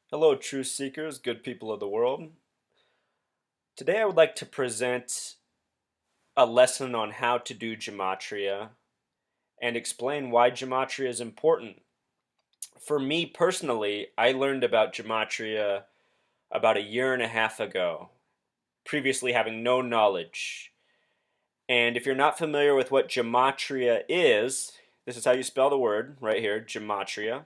Hello, truth seekers, good people of the world. Today I would like to present a lesson on how to do gematria and explain why gematria is important. For me personally, I learned about gematria about a year and a half ago, previously having no knowledge. And if you're not familiar with what gematria is, this is how you spell the word right here, gematria.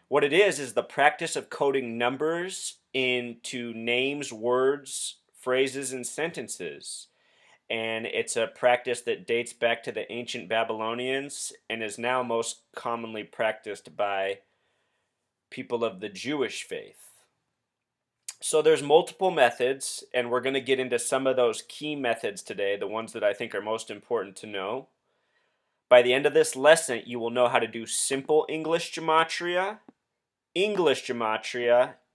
What it is the practice of coding numbers into names, words, phrases, and sentences. And it's a practice that dates back to the ancient Babylonians and is now most commonly practiced by people of the Jewish faith. So there's multiple methods, and we're going to get into some of those key methods today, the ones that I think are most important to know. By the end of this lesson, you will know how to do simple English gematria,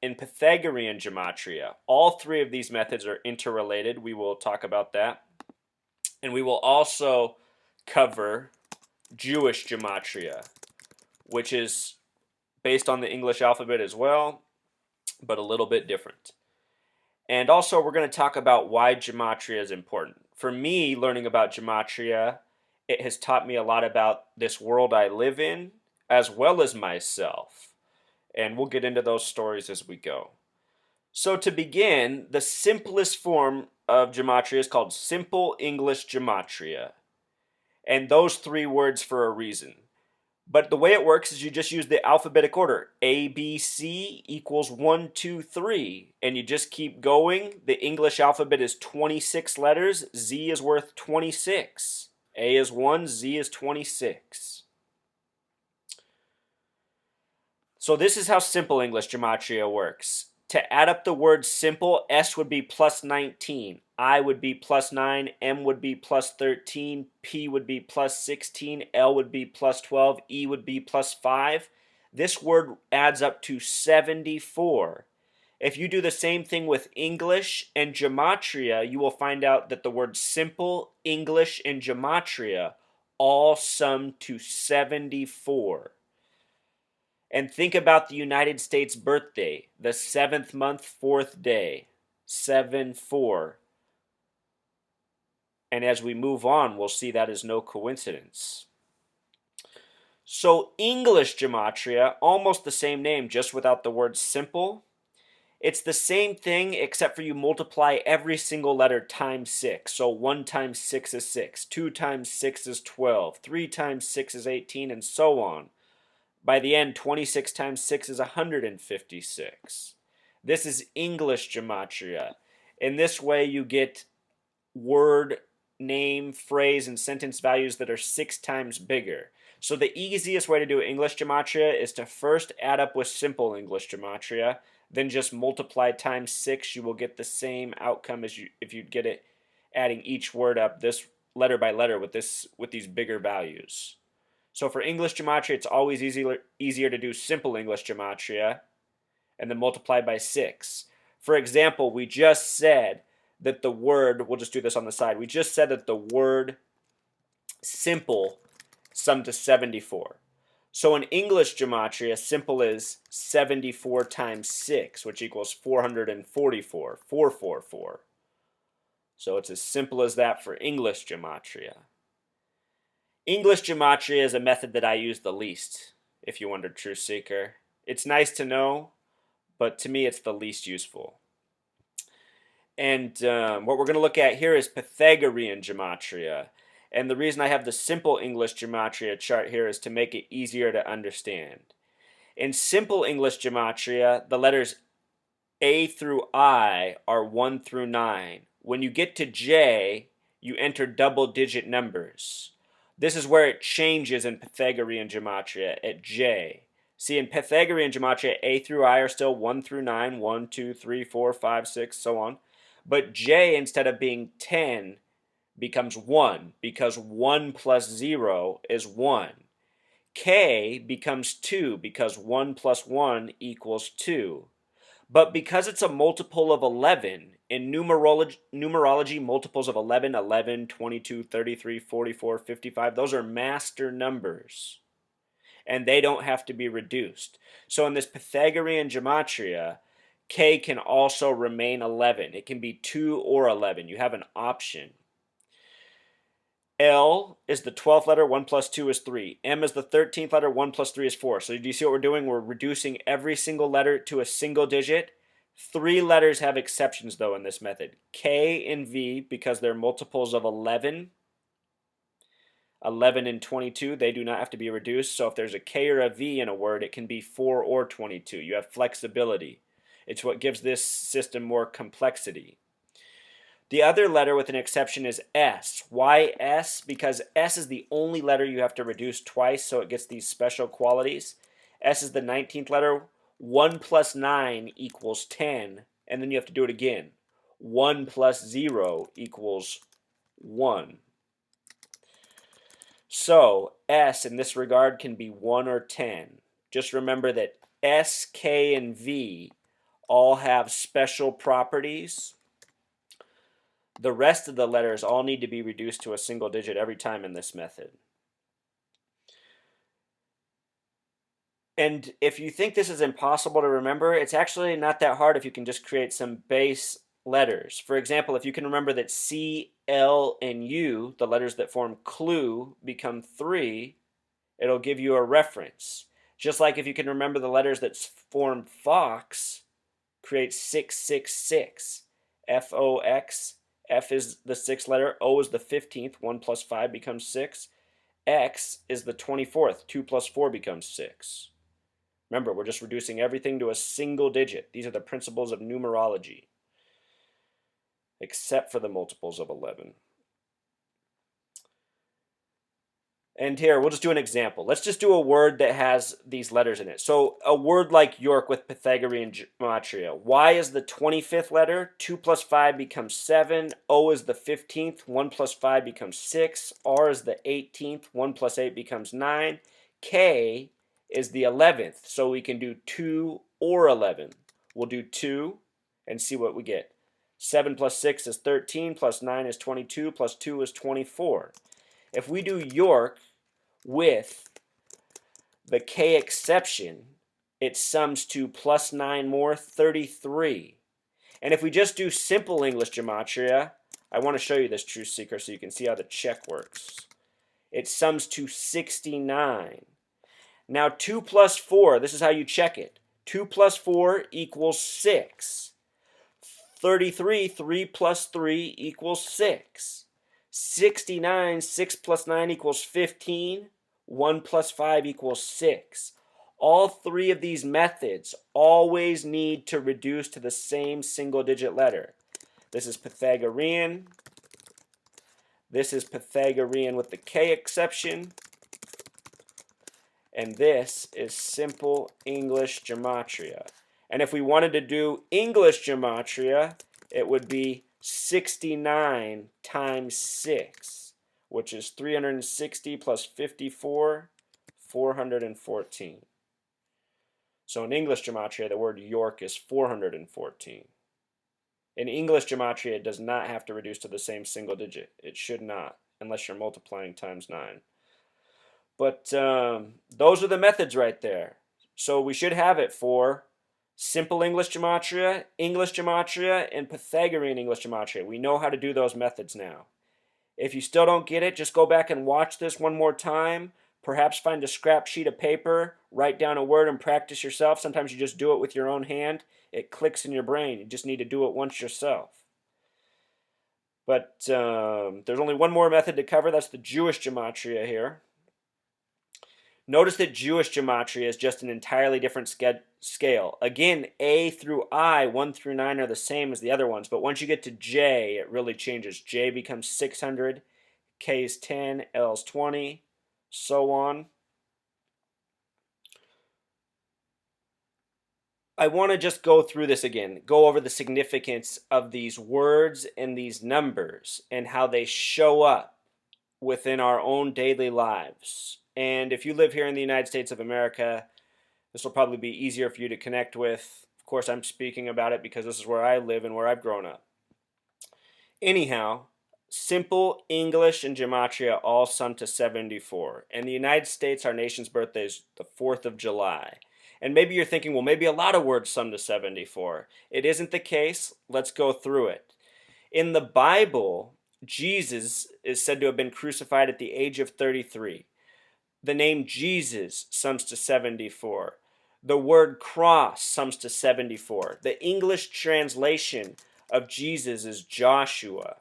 and Pythagorean gematria. All three of these methods are interrelated. We will talk about that. And we will also cover Jewish gematria, which is based on the English alphabet as well, but a little bit different. And also, we're going to talk about why gematria is important. For me, learning about gematria, it has taught me a lot about this world I live in, as well as myself. And we'll get into those stories as we go. So to begin, the simplest form of gematria is called Simple English Gematria. And those three words for a reason. But the way it works is you just use the alphabetic order. A, B, C equals 1, 2, 3. And you just keep going. The English alphabet is 26 letters. Z is worth 26. A is 1, Z is 26. So this is how simple English gematria works. To add up the word simple, S would be plus 19, I would be plus 9, M would be plus 13, P would be plus 16, L would be plus 12, E would be plus 5. This word adds up to 74. If you do the same thing with English and gematria, you will find out that the words simple, English, and gematria all sum to 74. And think about the United States birthday, the 7th month, 4th day, 7-4. And as we move on, we'll see that is no coincidence. So English gematria, almost the same name, just without the word simple. It's the same thing except for you multiply every single letter times 6. So 1 times 6 is 6, 2 times 6 is 12, 3 times 6 is 18, and so on. By the end, 26 times 6 is 156. This is English gematria. In this way, you get word, name, phrase, and sentence values that are 6 times bigger. So the easiest way to do English gematria is to first add up with simple English gematria, then just multiply times 6. You will get the same outcome as if you'd get it adding each word up this letter by letter with these bigger values. So for English gematria, it's always easier to do simple English gematria and then multiply by 6. For example, we just said that the word, we'll just do this on the side, we just said that the word simple summed to 74. So in English gematria, simple is 74 times 6, which equals 444, 444. So it's as simple as that for English gematria. English gematria is a method that I use the least, if you wondered, Truth Seeker. It's nice to know, but to me it's the least useful. And what we're going to look at here is Pythagorean gematria. And the reason I have the simple English gematria chart here is to make it easier to understand. In simple English gematria, the letters A through I are 1 through 9. When you get to J, you enter double-digit numbers. This is where it changes in Pythagorean gematria at J. See, in Pythagorean gematria, A through I are still 1 through 9, 1, 2, 3, 4, 5, 6, so on. But J, instead of being 10, becomes 1, because 1 plus 0 is 1. K becomes 2, because 1 plus 1 equals 2. But because it's a multiple of 11, in numerology, multiples of 11, 11, 22, 33, 44, 55, those are master numbers. and they don't have to be reduced. So in this Pythagorean gematria, k can also remain 11. It can be 2 or 11. You have an option. L is the 12th letter, 1 plus 2 is 3. M is the 13th letter, 1 plus 3 is 4. So do you see what we're doing? We're reducing every single letter to a single digit. 3 letters have exceptions, though, in this method. K and V, because they're multiples of 11. 11 and 22, they do not have to be reduced. So if there's a K or a V in a word, it can be 4 or 22. You have flexibility. It's what gives this system more complexity. The other letter with an exception is S. Why S? Because S is the only letter you have to reduce twice, so it gets these special qualities. S is the 19th letter. 1 plus 9 equals 10, and then you have to do it again. 1 plus 0 equals 1. So S in this regard can be 1 or 10. Just remember that S, K, and V all have special properties. The rest of the letters all need to be reduced to a single digit every time in this method. And if you think this is impossible to remember, it's actually not that hard if you can just create some base letters. For example, if you can remember that C, L, and U, the letters that form clue, become 3, it'll give you a reference. Just like if you can remember the letters that form fox, create 666. F-O-X. F is the 6th letter. O is the 15th. 1 plus 5 becomes 6. X is the 24th. 2 plus 4 becomes 6. Remember, we're just reducing everything to a single digit. These are the principles of numerology, except for the multiples of 11. And here, we'll just do an example. Let's just do a word that has these letters in it. So a word like York with Pythagorean gematria. Y is the 25th letter. 2 plus 5 becomes 7. O is the 15th. 1 plus 5 becomes 6. R is the 18th. 1 plus 8 becomes 9. K is the 11th. So we can do 2 or 11. We'll do 2 and see what we get. 7 plus 6 is 13. Plus 9 is 22. Plus 2 is 24. If we do York with the K exception, it sums to plus 9 more, 33. And if we just do simple English gematria, I want to show you this truth seeker so you can see how the check works. It sums to 69. Now 2 plus 4, this is how you check it. 2 plus 4 equals 6. 33, 3 plus 3 equals 6. 69, 6 plus 9 equals 15. 1 plus 5 equals 6. All 3 of these methods always need to reduce to the same single digit letter. This is Pythagorean. This is Pythagorean with the K exception. And this is simple English gematria. And if we wanted to do English gematria, it would be 69 times 6, which is 360 plus 54, 414. So in English gematria, the word York is 414. In English gematria, it does not have to reduce to the same single digit. It should not, unless you're multiplying times 9. But those are the methods right there. So we should have it for simple English gematria, and Pythagorean English gematria. We know how to do those methods now. If you still don't get it, just go back and watch this one more time. Perhaps find a scrap sheet of paper, write down a word and practice yourself. Sometimes you just do it with your own hand. It clicks in your brain. You just need to do it once yourself. But there's only one more method to cover. That's the Jewish gematria here. Notice that Jewish gematria is just an entirely different scale. Again, A through I, 1 through 9 are the same as the other ones, but once you get to J, it really changes. J becomes 600, K is 10, L is 20, so on. I want to just go through this again, go over the significance of these words and these numbers and how they show up within our own daily lives. And if you live here in the United States of America, this will probably be easier for you to connect with. Of course, I'm speaking about it because this is where I live and where I've grown up. Anyhow, Simple, English, and Gematria all sum to 74. In the United States, our nation's birthday is the 4th of July. And maybe you're thinking, well, maybe a lot of words sum to 74. It isn't the case. Let's go through it. In the Bible, Jesus is said to have been crucified at the age of 33. The name Jesus sums to 74. The word cross sums to 74. The English translation of Jesus is Joshua.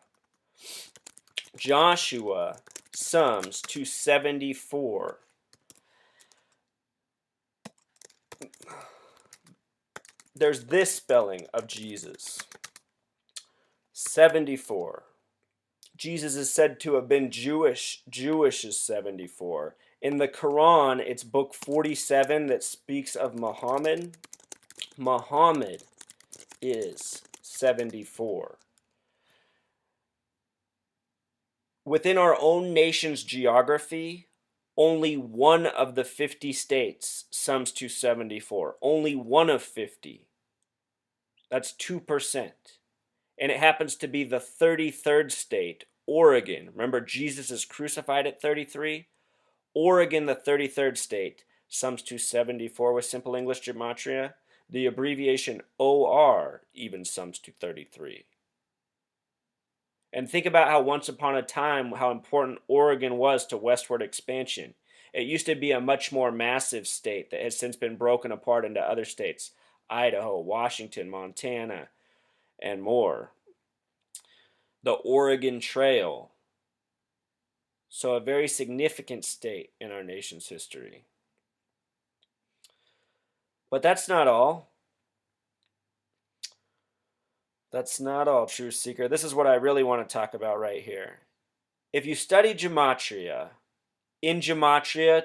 Joshua sums to 74. There's this spelling of Jesus. 74. Jesus is said to have been Jewish. Jewish is 74. In the Quran, it's book 47 that speaks of Muhammad. Muhammad is 74. Within our own nation's geography, only one of the 50 states sums to 74. Only one of 50. That's 2%. And it happens to be the 33rd state, Oregon. Remember, Jesus is crucified at 33? Oregon, the 33rd state, sums to 74 with simple English gematria. The abbreviation OR even sums to 33. And think about how once upon a time, how important Oregon was to westward expansion. It used to be a much more massive state that has since been broken apart into other states. Idaho, Washington, Montana, and more. The Oregon Trail. So a very significant state in our nation's history. But that's not all. That's not all, Truth Seeker. This is what I really want to talk about right here. If you study Gematria, in Gematria,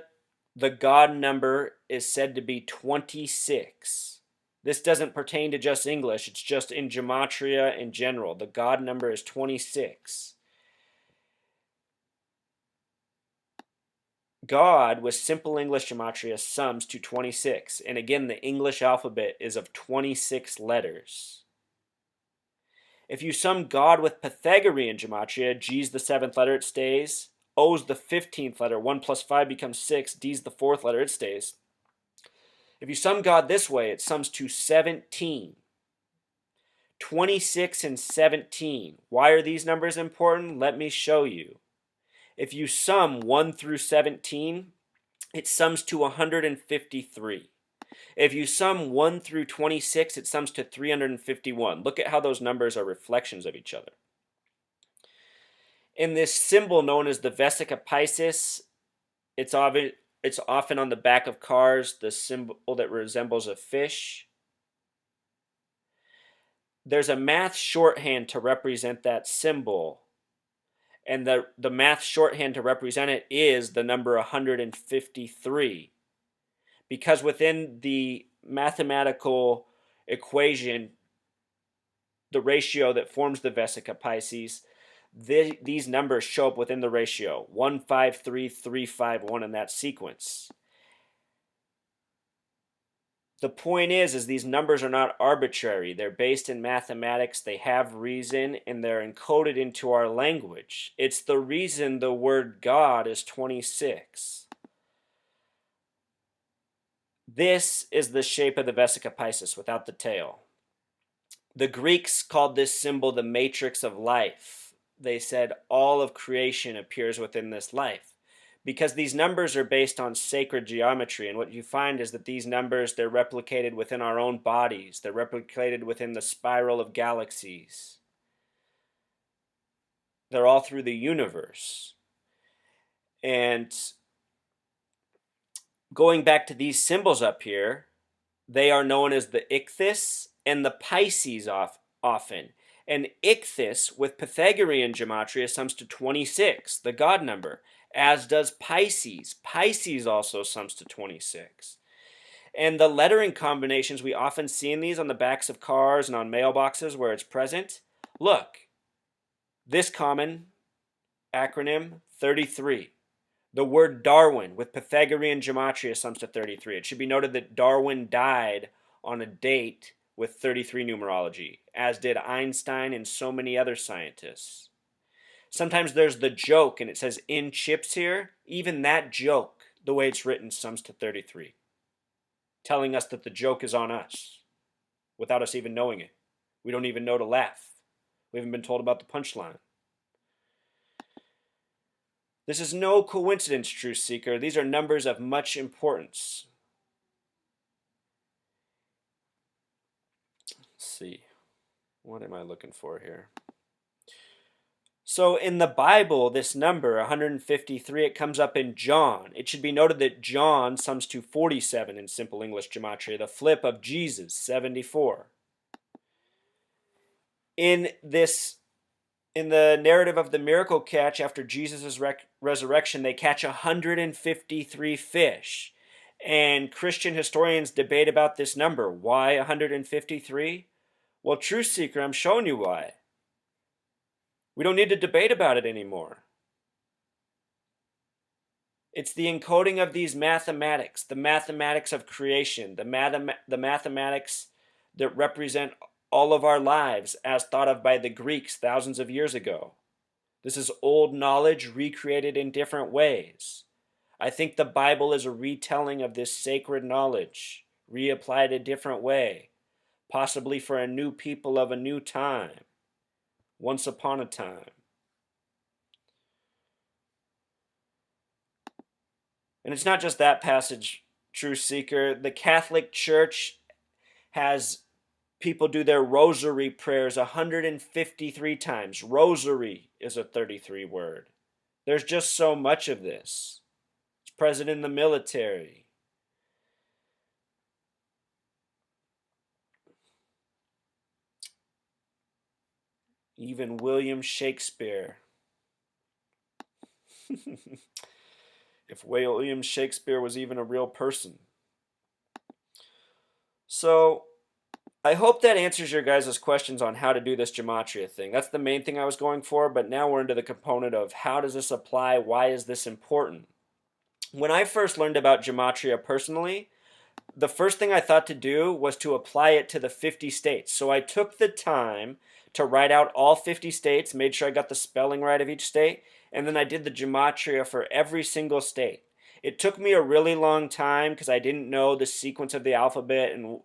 the God number is said to be 26. This doesn't pertain to just English, it's just in Gematria in general. The God number is 26. God, with simple English Gematria, sums to 26. And again, the English alphabet is of 26 letters. If you sum God with Pythagorean Gematria, G's the 7th letter, it stays. O's the 15th letter, 1 plus 5 becomes 6. D's the 4th letter, it stays. If you sum God this way, it sums to 17. 26 and 17. Why are these numbers important? Let me show you. If you sum 1 through 17, it sums to 153. If you sum 1 through 26, it sums to 351. Look at how those numbers are reflections of each other. In this symbol known as the Vesica Piscis, it's often on the back of cars, the symbol that resembles a fish. There's a math shorthand to represent that symbol. And the math shorthand to represent it is the number 153. Because within the mathematical equation, the ratio that forms the Vesica Piscis, these numbers show up within the ratio 1, 5, 3, 3, 5, 1 in that sequence. The point is these numbers are not arbitrary. They're based in mathematics, they have reason, and they're encoded into our language. It's the reason the word God is 26. This is the shape of the Vesica Piscis without the tail. The Greeks called this symbol the matrix of life. They said all of creation appears within this life. Because these numbers are based on sacred geometry, and what you find is that these numbers, they're replicated within our own bodies. They're replicated within the spiral of galaxies. They're all through the universe. And going back to these symbols up here, they are known as the ichthys and the Pisces often. And ichthys with Pythagorean gematria sums to 26, the God number, as does Pisces. Pisces also sums to 26. And the lettering combinations we often see in these on the backs of cars and on mailboxes where it's present. Look, this common acronym, 33. The word Darwin with Pythagorean gematria sums to 33. It should be noted that Darwin died on a date with 33 numerology, as did Einstein and so many other scientists. Sometimes there's the joke and it says in chips here. Even that joke, the way it's written, sums to 33, telling us that the joke is on us without us even knowing it. We don't even know to laugh. We haven't been told about the punchline. This is no coincidence, Truth Seeker. These are numbers of much importance. Let's see. What am I looking for here? So in the Bible, this number, 153, it comes up in John. It should be noted that John sums to 47 in Simple English Gematria, the flip of Jesus, 74. In the narrative of the miracle catch after Jesus' resurrection, they catch 153 fish. And Christian historians debate about this number. Why 153? Well, Truth Seeker, I'm showing you why. We don't need to debate about it anymore. It's the encoding of these mathematics, the mathematics of creation, the mathematics that represent all of our lives as thought of by the Greeks thousands of years ago. This is old knowledge recreated in different ways. I think the Bible is a retelling of this sacred knowledge, reapplied a different way, possibly for a new people of a new time. Once upon a time. And it's not just that passage, Truth Seeker. The Catholic Church has people do their rosary prayers 153 times. Rosary is a 33 word. There's just so much of this. It's present in the military. Even William Shakespeare. If William Shakespeare was even a real person. So, I hope that answers your guys' questions on how to do this gematria thing. That's the main thing I was going for, but now we're into the component of how does this apply? Why is this important? When I first learned about gematria personally, the first thing I thought to do was to apply it to the 50 states. So I took the time to write out all 50 states, made sure I got the spelling right of each state, and then I did the gematria for every single state. It took me a really long time because I didn't know the sequence of the alphabet, and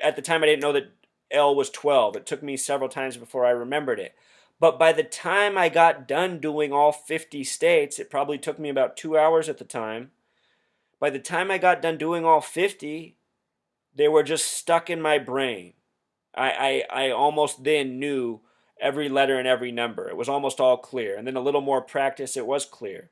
at the time I didn't know that L was 12. It took me several times before I remembered it. But by the time I got done doing all 50 states, it probably took me about 2 hours at the time. By the time I got done doing all 50, they were just stuck in my brain. I almost then knew every letter and every number. It was almost all clear. And then a little more practice, it was clear.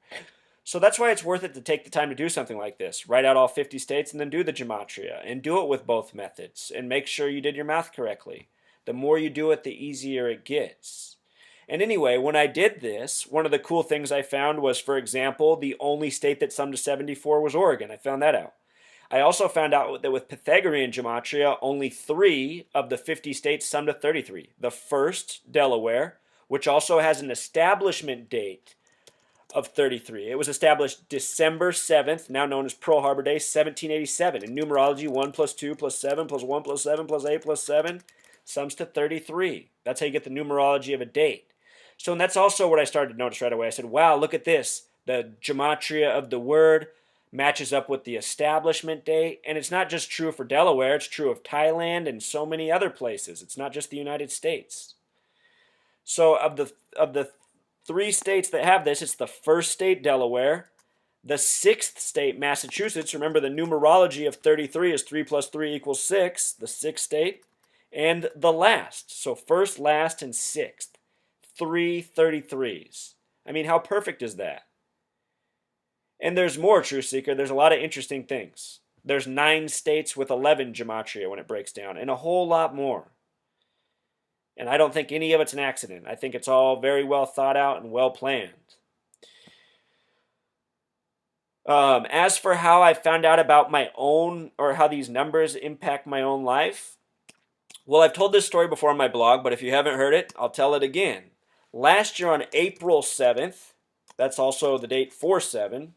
So that's why it's worth it to take the time to do something like this. Write out all 50 states and then do the gematria. And do it with both methods. And make sure you did your math correctly. The more you do it, the easier it gets. And anyway, when I did this, one of the cool things I found was, for example, the only state that summed to 74 was Oregon. I found that out. I also found out that with Pythagorean gematria, only 3 of the 50 states sum to 33. The first, Delaware, which also has an establishment date of 33. It was established December 7th, now known as Pearl Harbor Day, 1787. In numerology, 1 plus 2 plus 7 plus 1 plus 7 plus 8 plus 7 sums to 33. That's how you get the numerology of a date. So and that's also what I started to notice right away. I said, wow, look at this. The gematria of the word matches up with the establishment date. And it's not just true for Delaware. It's true of Thailand and so many other places. It's not just the United States. So of the 3 states that have this, it's the first state, Delaware. The 6th state, Massachusetts. Remember, the numerology of 33 is 3 plus 3 equals 6. The 6th state. And the last. So first, last, and 6th. 3 33s. I mean, how perfect is that? And there's more, Truth Seeker. There's a lot of interesting things. There's 9 states with 11 gematria when it breaks down, and a whole lot more. And I don't think any of it's an accident. I think it's all very well thought out and well planned. As for how I found out about my own, or how these numbers impact my own life, well, I've told this story before on my blog, but if you haven't heard it, I'll tell it again. Last year on April 7th, that's also the date 4/7,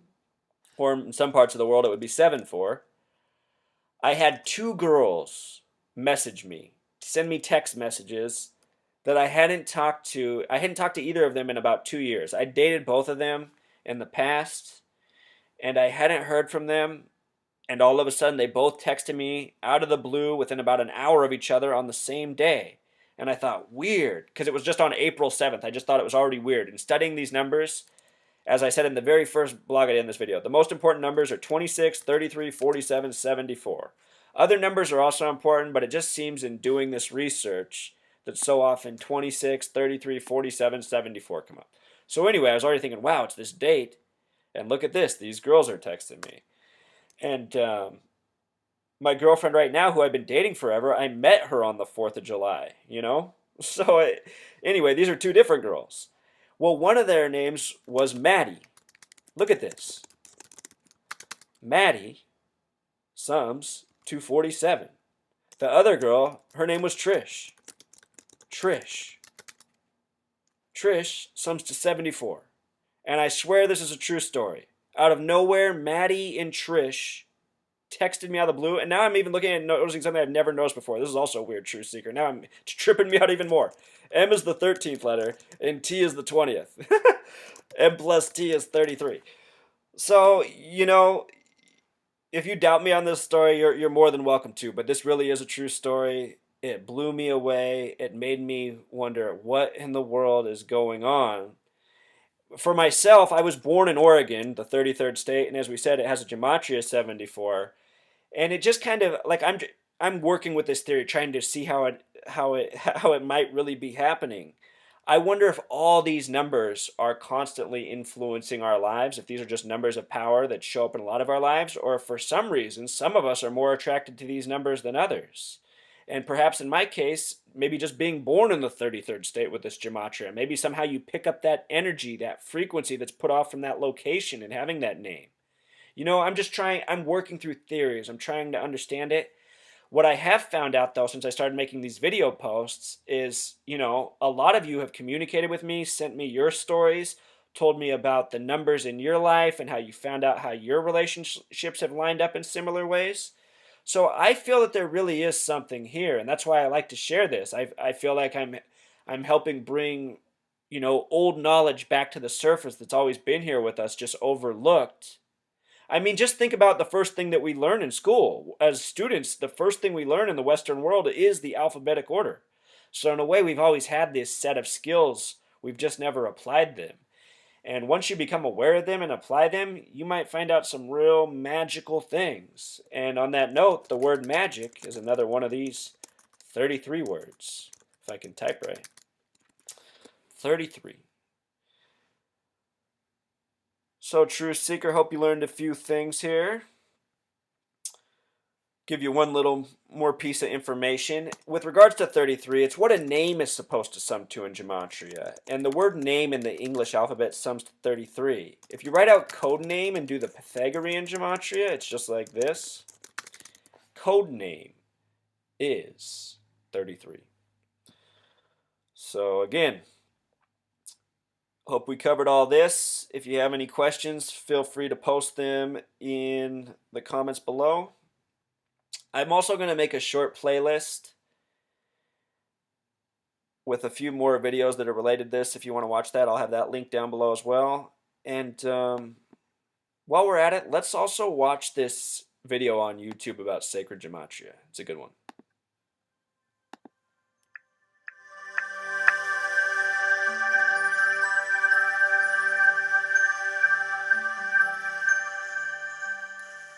or in some parts of the world it would be 7/4, I had 2 girls message me, send me text messages that I hadn't talked to. I hadn't talked to either of them in about 2 years. I dated both of them in the past, and I hadn't heard from them. And all of a sudden, they both texted me out of the blue within about an hour of each other on the same day. And I thought, weird, because it was just on April 7th. I just thought it was already weird. And studying these numbers, as I said in the very first blog I did in this video, the most important numbers are 26, 33, 47, 74. Other numbers are also important, but it just seems in doing this research that so often 26, 33, 47, 74 come up. So anyway, I was already thinking, wow, it's this date. And look at this. These girls are texting me. And my girlfriend right now, who I've been dating forever, I met her on the 4th of July, you know? So anyway, these are two different girls. Well, one of their names was Maddie. Look at this. Maddie sums to 47. The other girl, her name was Trish. Trish sums to 74. And I swear this is a true story. Out of nowhere, Maddie and Trish texted me out of the blue, and now I'm even looking at noticing something I've never noticed before. This is also a weird truth seeker. Now it's tripping me out even more. M is the 13th letter, and T is the 20th. M plus T is 33. So, you know, if you doubt me on this story, you're more than welcome to, but this really is a true story. It blew me away. It made me wonder what in the world is going on. For myself, I was born in Oregon, the 33rd state, and as we said, it has a gematria 74. And it just kind of like I'm working with this theory, trying to see how it might really be happening. I wonder if all these numbers are constantly influencing our lives, if these are just numbers of power that show up in a lot of our lives, or if for some reason some of us are more attracted to these numbers than others. And perhaps in my case, maybe just being born in the 33rd state with this gematria, maybe somehow you pick up that energy, that frequency that's put off from that location and having that name. You know, I'm working through theories. I'm trying to understand it. What I have found out, though, since I started making these video posts is, you know, a lot of you have communicated with me, sent me your stories, told me about the numbers in your life and how you found out how your relationships have lined up in similar ways. So I feel that there really is something here, and that's why I like to share this. I feel like I'm helping bring, you know, old knowledge back to the surface that's always been here with us, just overlooked. I mean, just think about the first thing that we learn in school. As students, the first thing we learn in the Western world is the alphabetic order. So in a way, we've always had this set of skills. We've just never applied them. And once you become aware of them and apply them, you might find out some real magical things. And on that note, the word magic is another one of these 33 words. If I can type right. 33. So, True Seeker, hope you learned a few things here. Give you one little more piece of information. With regards to 33, it's what a name is supposed to sum to in Gematria. And the word name in the English alphabet sums to 33. If you write out code name and do the Pythagorean Gematria, it's just like this. Code name is 33. So again, hope we covered all this. If you have any questions, feel free to post them in the comments below. I'm also going to make a short playlist with a few more videos that are related to this. If you want to watch that, I'll have that link down below as well. And while we're at it, let's also watch this video on YouTube about sacred gematria. It's a good one.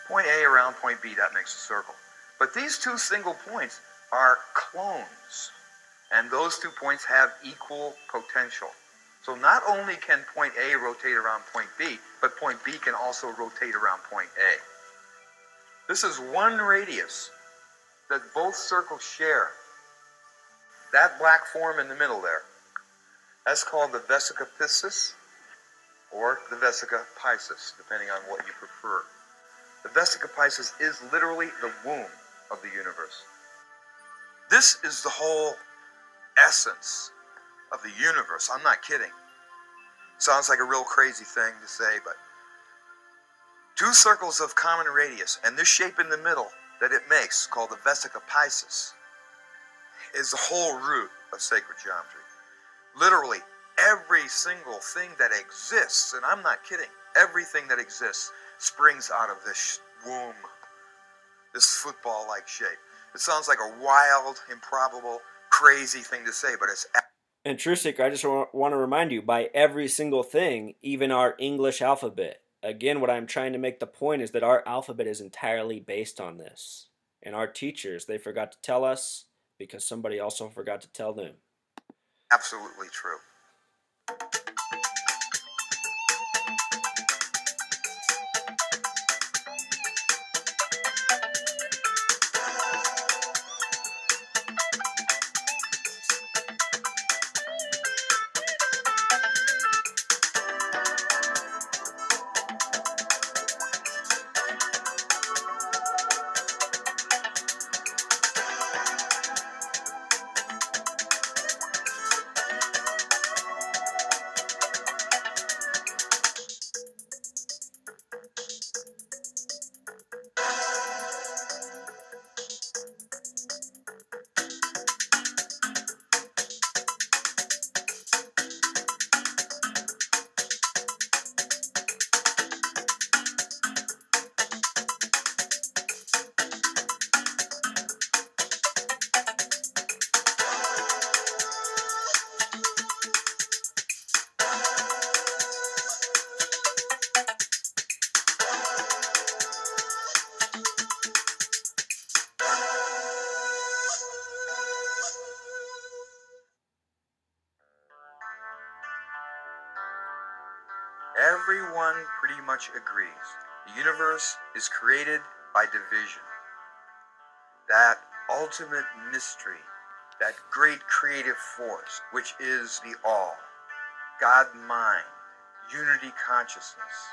Point A around point B, that makes a circle. But these two single points are clones, and those 2 points have equal potential. So not only can point A rotate around point B, but point B can also rotate around point A. This is one radius that both circles share. That black form in the middle there, that's called the vesica piscis or the vesica piscis, depending on what you prefer. The vesica piscis is literally the womb of the universe. This is the whole essence of the universe. I'm not kidding. Sounds like a real crazy thing to say, but two circles of common radius, and this shape in the middle that it makes, called the vesica piscis, is the whole root of sacred geometry. Literally every single thing that exists, and I'm not kidding, everything that exists springs out of this womb, this football-like shape. It sounds like a wild, improbable, crazy thing to say, but it's... And True Seeker, I just want to remind you, by every single thing, even our English alphabet. Again, what I'm trying to make the point is that our alphabet is entirely based on this. And our teachers, they forgot to tell us because somebody also forgot to tell them. Absolutely true. Everyone pretty much agrees. The universe is created by division. That ultimate mystery, that great creative force, which is the all, God mind, unity consciousness,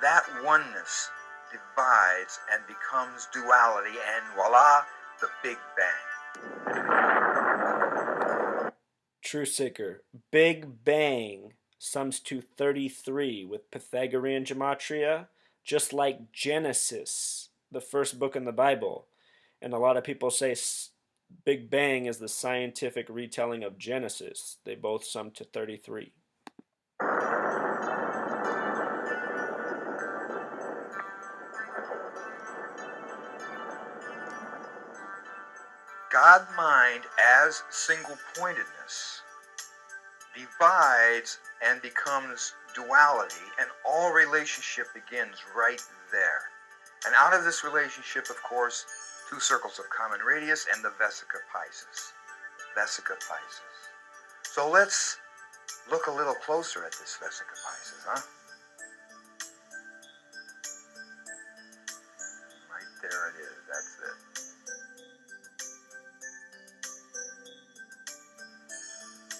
that oneness divides and becomes duality, and voila, the Big Bang. True Seeker, Big Bang sums to 33 with Pythagorean gematria, just like Genesis, the first book in the Bible. And a lot of people say Big Bang is the scientific retelling of Genesis. They both sum to 33. God mind as single-pointedness divides and becomes duality, and all relationship begins right there. And out of this relationship, of course, two circles of common radius and the Vesica Piscis. Vesica Piscis. So let's look a little closer at this Vesica Piscis, huh? Right there it is, that's it.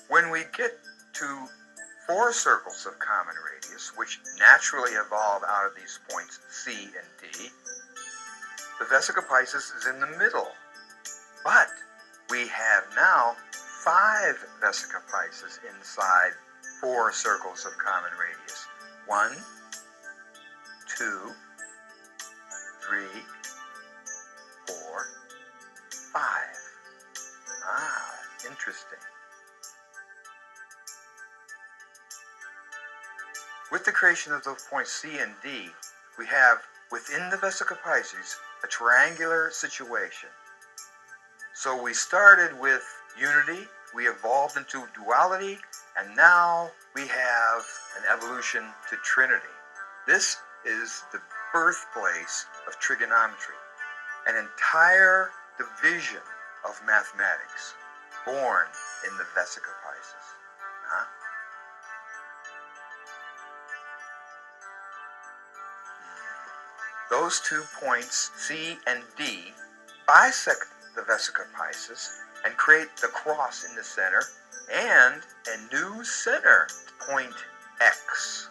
When we get to four circles of common radius, which naturally evolve out of these points C and D, the Vesica Piscis is in the middle. But we have now 5 Vesica Piscis inside 4 circles of common radius. 1, 2, 3, 4, 5. Ah, interesting. With the creation of those points C and D, we have within the Vesica Piscis a triangular situation. So we started with unity, we evolved into duality, and now we have an evolution to trinity. This is the birthplace of trigonometry, an entire division of mathematics born in the Vesica Piscis. Huh? Those 2 points, C and D, bisect the Vesica Piscis and create the cross in the center and a new center, point X.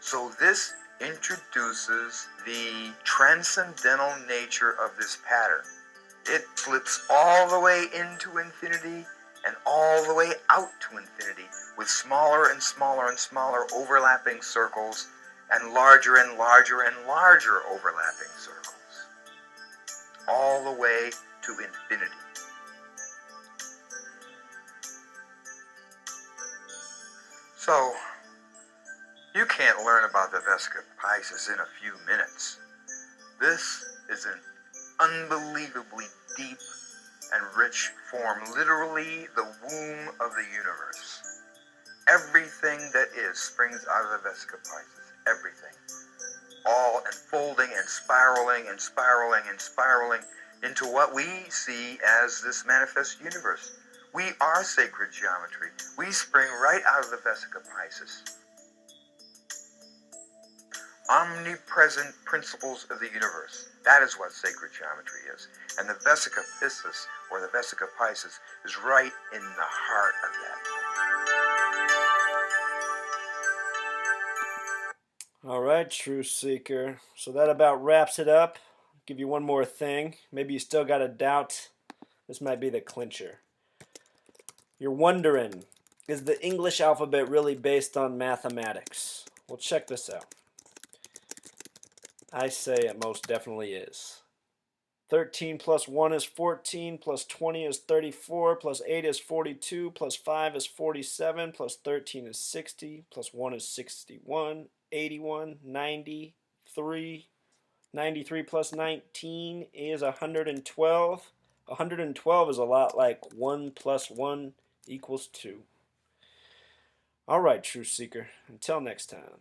So this introduces the transcendental nature of this pattern. It flips all the way into infinity and all the way out to infinity with smaller and smaller and smaller overlapping circles and larger and larger and larger overlapping circles, all the way to infinity. So, you can't learn about the Vesica Piscis in a few minutes. This is an unbelievably deep and rich form, literally the womb of the universe. Everything that is springs out of the Vesica Piscis. Everything. All unfolding and spiraling and spiraling and spiraling into what we see as this manifest universe. We are sacred geometry. We spring right out of the Vesica Piscis. Omnipresent principles of the universe. That is what sacred geometry is. And the Vesica Piscis, or the Vesica Piscis, is right in the heart of that. All right, Truth Seeker. So that about wraps it up. Give you one more thing. Maybe you still got a doubt. This might be the clincher. You're wondering, is the English alphabet really based on mathematics? Well, check this out. I say it most definitely is. 13 plus 1 is 14, plus 20 is 34, plus 8 is 42, plus 5 is 47, plus 13 is 60, plus 1 is 61, 81, 93. 93 plus 19 is 112. 112 is a lot like 1 plus 1 equals 2. All right, Truth Seeker. Until next time.